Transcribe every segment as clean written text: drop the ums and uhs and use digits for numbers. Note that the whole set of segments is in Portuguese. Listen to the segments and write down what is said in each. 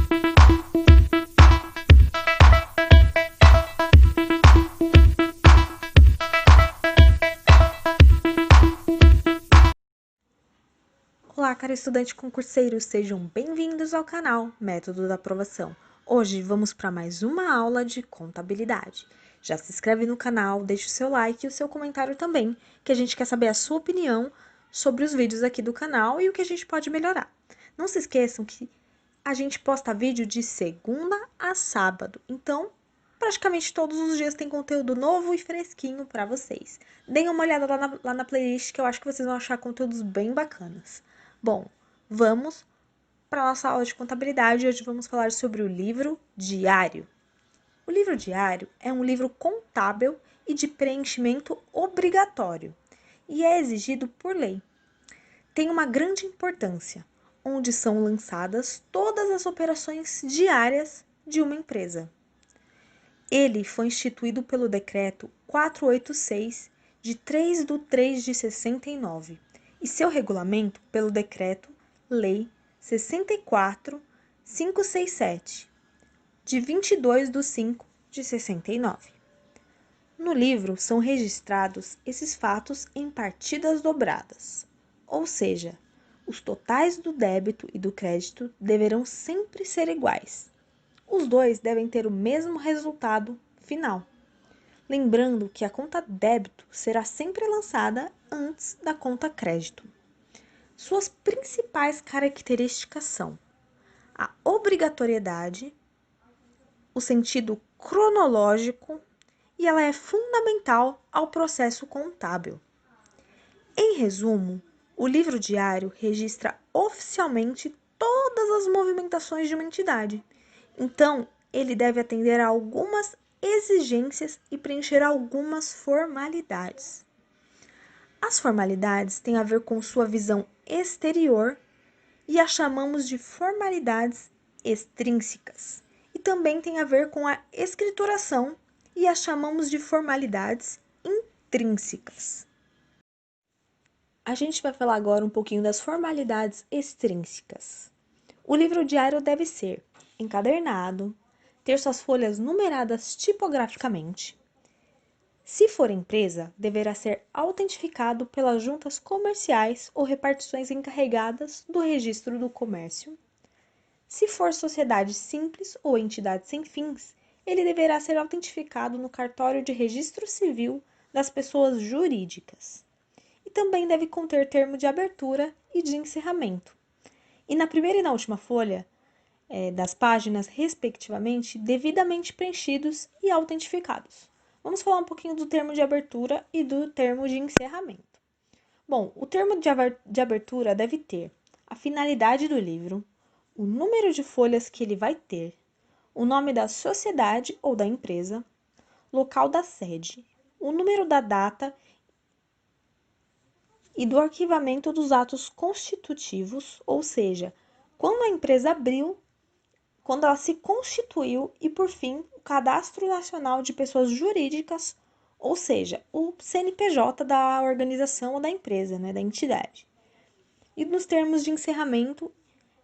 Olá, caro estudante concurseiro, sejam bem-vindos ao canal Método da Aprovação. Hoje vamos para mais uma aula de contabilidade. Já se inscreve no canal, deixa o seu like e o seu comentário também, que a gente quer saber a sua opinião sobre os vídeos aqui do canal e o que a gente pode melhorar. Não se esqueçam que a gente posta vídeo de segunda a sábado, então praticamente todos os dias tem conteúdo novo e fresquinho para vocês. Deem uma olhada lá na playlist que eu acho que vocês vão achar conteúdos bem bacanas. Bom, vamos para a nossa aula de contabilidade. Hoje vamos falar sobre o livro diário. O livro diário é um livro contábil e de preenchimento obrigatório e é exigido por lei. Tem uma grande importância, onde são lançadas todas as operações diárias de uma empresa. Ele foi instituído pelo Decreto 486, de 3/3/69, e seu regulamento pelo Decreto-Lei 64.567, de 22/5/69. No livro são registrados esses fatos em partidas dobradas, ou seja, os totais do débito e do crédito deverão sempre ser iguais. Os dois devem ter o mesmo resultado final. Lembrando que a conta débito será sempre lançada antes da conta crédito. Suas principais características são a obrigatoriedade, o sentido cronológico e ela é fundamental ao processo contábil. Em resumo, o livro diário registra oficialmente todas as movimentações de uma entidade. Então, ele deve atender a algumas exigências e preencher algumas formalidades. As formalidades têm a ver com sua visão exterior e as chamamos de formalidades extrínsecas. E também tem a ver com a escrituração e as chamamos de formalidades intrínsecas. A gente vai falar agora um pouquinho das formalidades extrínsecas. O livro diário deve ser encadernado, ter suas folhas numeradas tipograficamente. Se for empresa, deverá ser autentificado pelas juntas comerciais ou repartições encarregadas do registro do comércio. Se for sociedade simples ou entidade sem fins, ele deverá ser autentificado no cartório de registro civil das pessoas jurídicas. E também deve conter termo de abertura e de encerramento. E na primeira e na última folha das páginas, respectivamente, devidamente preenchidos e autentificados. Vamos falar um pouquinho do termo de abertura e do termo de encerramento. Bom, o termo de abertura deve ter a finalidade do livro, o número de folhas que ele vai ter, o nome da sociedade ou da empresa, local da sede, o número da data e do arquivamento dos atos constitutivos, ou seja, quando a empresa abriu, quando ela se constituiu e, por fim, o Cadastro Nacional de Pessoas Jurídicas, ou seja, o CNPJ da organização ou da empresa, da entidade. E nos termos de encerramento,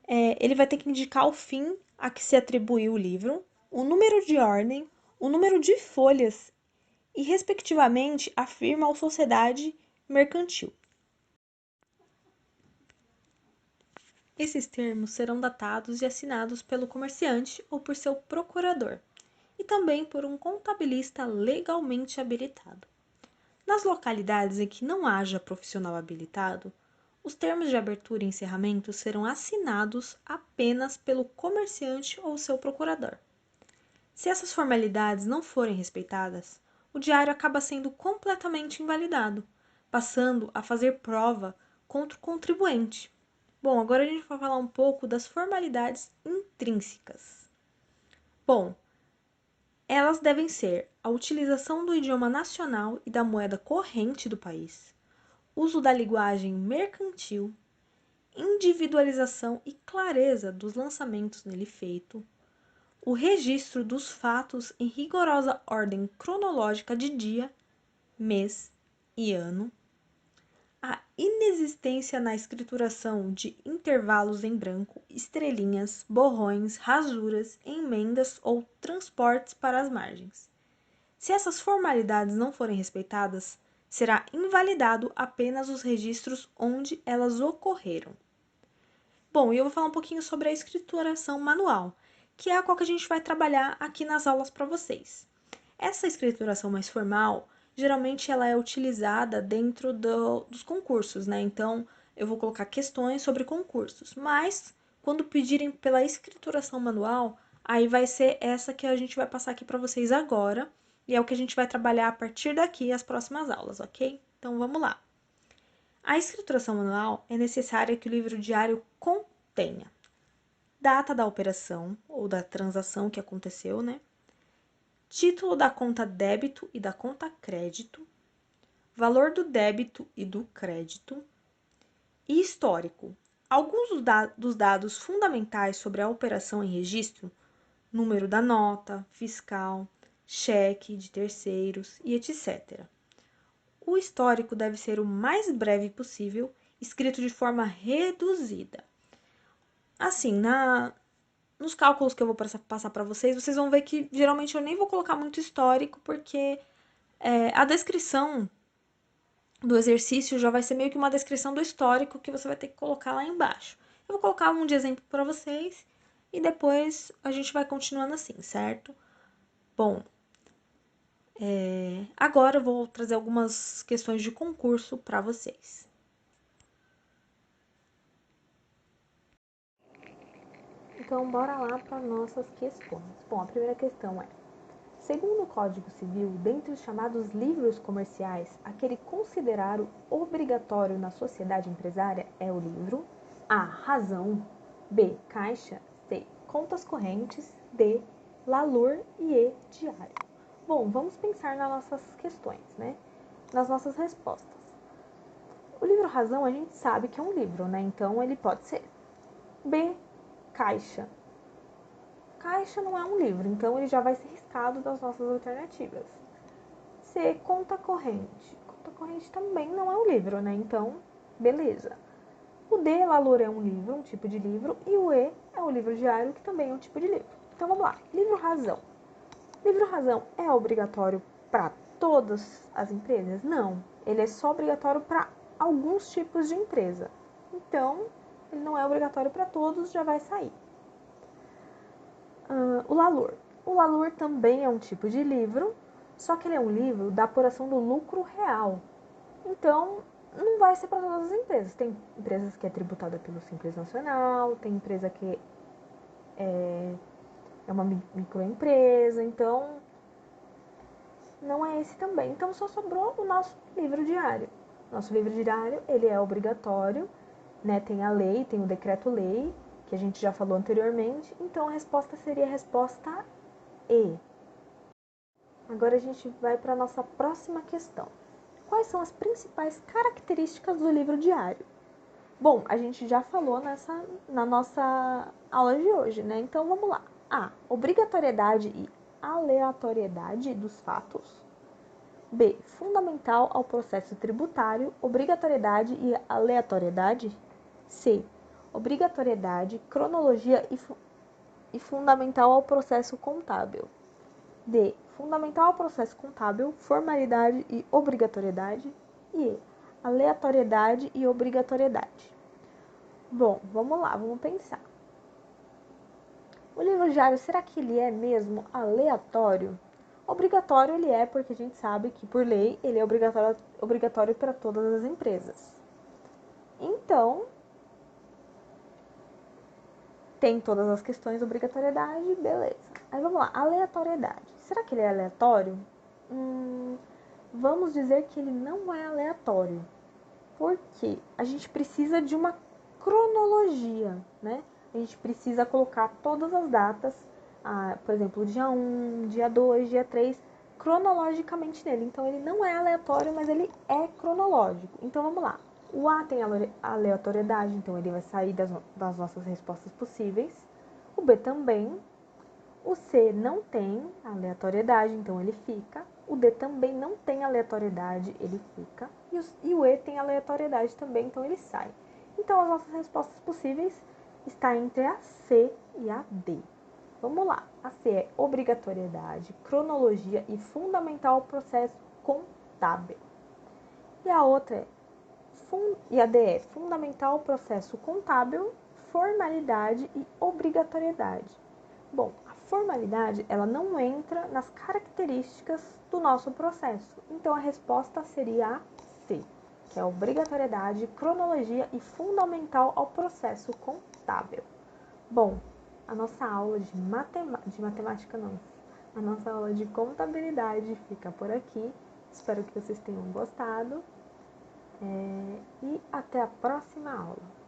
ele vai ter que indicar o fim a que se atribuiu o livro, o número de ordem, o número de folhas e, respectivamente, a firma ou sociedade mercantil. Esses termos serão datados e assinados pelo comerciante ou por seu procurador, e também por um contabilista legalmente habilitado. Nas localidades em que não haja profissional habilitado, os termos de abertura e encerramento serão assinados apenas pelo comerciante ou seu procurador. Se essas formalidades não forem respeitadas, o diário acaba sendo completamente invalidado, passando a fazer prova contra o contribuinte. Bom, agora a gente vai falar um pouco das formalidades intrínsecas. Bom, elas devem ser a utilização do idioma nacional e da moeda corrente do país, uso da linguagem mercantil, individualização e clareza dos lançamentos nele feito, o registro dos fatos em rigorosa ordem cronológica de dia, mês e ano, A inexistência na escrituração de intervalos em branco, estrelinhas, borrões, rasuras, emendas ou transportes para as margens. Se essas formalidades não forem respeitadas, será invalidado apenas os registros onde elas ocorreram. Bom, e eu vou falar um pouquinho sobre a escrituração manual, que é a qual que a gente vai trabalhar aqui nas aulas para vocês. Essa escrituração mais formal, geralmente ela é utilizada dentro dos concursos, né? Então, eu vou colocar questões sobre concursos, mas quando pedirem pela escrituração manual, aí vai ser essa que a gente vai passar aqui para vocês agora, e é o que a gente vai trabalhar a partir daqui as próximas aulas, ok? Então, vamos lá. A escrituração manual é necessária que o livro diário contenha data da operação ou da transação que aconteceu, né? Título da conta débito e da conta crédito, valor do débito e do crédito e histórico. Alguns dos dados fundamentais sobre a operação em registro, número da nota, fiscal, cheque de terceiros e etc. O histórico deve ser o mais breve possível, escrito de forma reduzida. Assim, nos cálculos que eu vou passar para vocês, vocês vão ver que geralmente eu nem vou colocar muito histórico, porque a descrição do exercício já vai ser meio que uma descrição do histórico que você vai ter que colocar lá embaixo. Eu vou colocar um de exemplo para vocês e depois a gente vai continuando assim, certo? Bom, agora eu vou trazer algumas questões de concurso para vocês. Então, bora lá para nossas questões. Bom, a primeira questão é: segundo o Código Civil, dentre os chamados livros comerciais, aquele considerado obrigatório na sociedade empresária é o livro A. Razão, B. Caixa, C. Contas correntes, D. Lalur e E. Diário. Bom, vamos pensar nas nossas questões, né? Nas nossas respostas. O livro Razão a gente sabe que é um livro, né? Então ele pode ser. B. Caixa. Caixa não é um livro, então ele já vai ser riscado das nossas alternativas. C. Conta corrente. Conta corrente também não é um livro, né? Então, beleza. O D. Lalor é um livro, um tipo de livro, e o E é o livro diário, que também é um tipo de livro. Então vamos lá. Livro razão. Livro razão é obrigatório para todas as empresas? Não. Ele é só obrigatório para alguns tipos de empresa. Então, ele não é obrigatório para todos, já vai sair. O Lalur. O Lalur também é um tipo de livro, só que ele é um livro da apuração do lucro real. Então, não vai ser para todas as empresas. Tem empresas que é tributada pelo Simples Nacional, tem empresa que é uma microempresa, então não é esse também. Então, só sobrou o nosso livro diário. Nosso livro diário, ele é obrigatório, né? Tem a lei, tem o decreto-lei, que a gente já falou anteriormente. Então, a resposta seria a resposta E. Agora a gente vai para a nossa próxima questão. Quais são as principais características do livro diário? Bom, a gente já falou na nossa aula de hoje, né? Então vamos lá. A. Obrigatoriedade e aleatoriedade dos fatos. B. Fundamental ao processo tributário, obrigatoriedade e aleatoriedade. C. Obrigatoriedade, cronologia e fundamental ao processo contábil. D. Fundamental ao processo contábil, formalidade e obrigatoriedade. E E. Aleatoriedade e obrigatoriedade. Bom, vamos lá, vamos pensar. O livro diário, será que ele é mesmo aleatório? Obrigatório ele é, porque a gente sabe que, por lei, ele é obrigatório para todas as empresas. Então, tem todas as questões de obrigatoriedade, beleza. Aí vamos lá, aleatoriedade. Será que ele é aleatório? Vamos dizer que ele não é aleatório. Porque a gente precisa de uma cronologia, né? A gente precisa colocar todas as datas, por exemplo, dia 1, dia 2, dia 3, cronologicamente nele. Então, ele não é aleatório, mas ele é cronológico. Então, vamos lá. O A tem aleatoriedade, então ele vai sair das nossas respostas possíveis. O B também. O C não tem aleatoriedade, então ele fica. O D também não tem aleatoriedade, ele fica. E o E tem aleatoriedade também, então ele sai. Então, as nossas respostas possíveis estão entre a C e a D. Vamos lá. A C é obrigatoriedade, cronologia e fundamental ao processo contábil. E a outra e a D é fundamental ao processo contábil, formalidade e obrigatoriedade. Bom, a formalidade ela não entra nas características do nosso processo. Então a resposta seria a C, que é obrigatoriedade, cronologia e fundamental ao processo contábil. Bom, a nossa aula de matemática não, a nossa aula de contabilidade fica por aqui. Espero que vocês tenham gostado e até a próxima aula.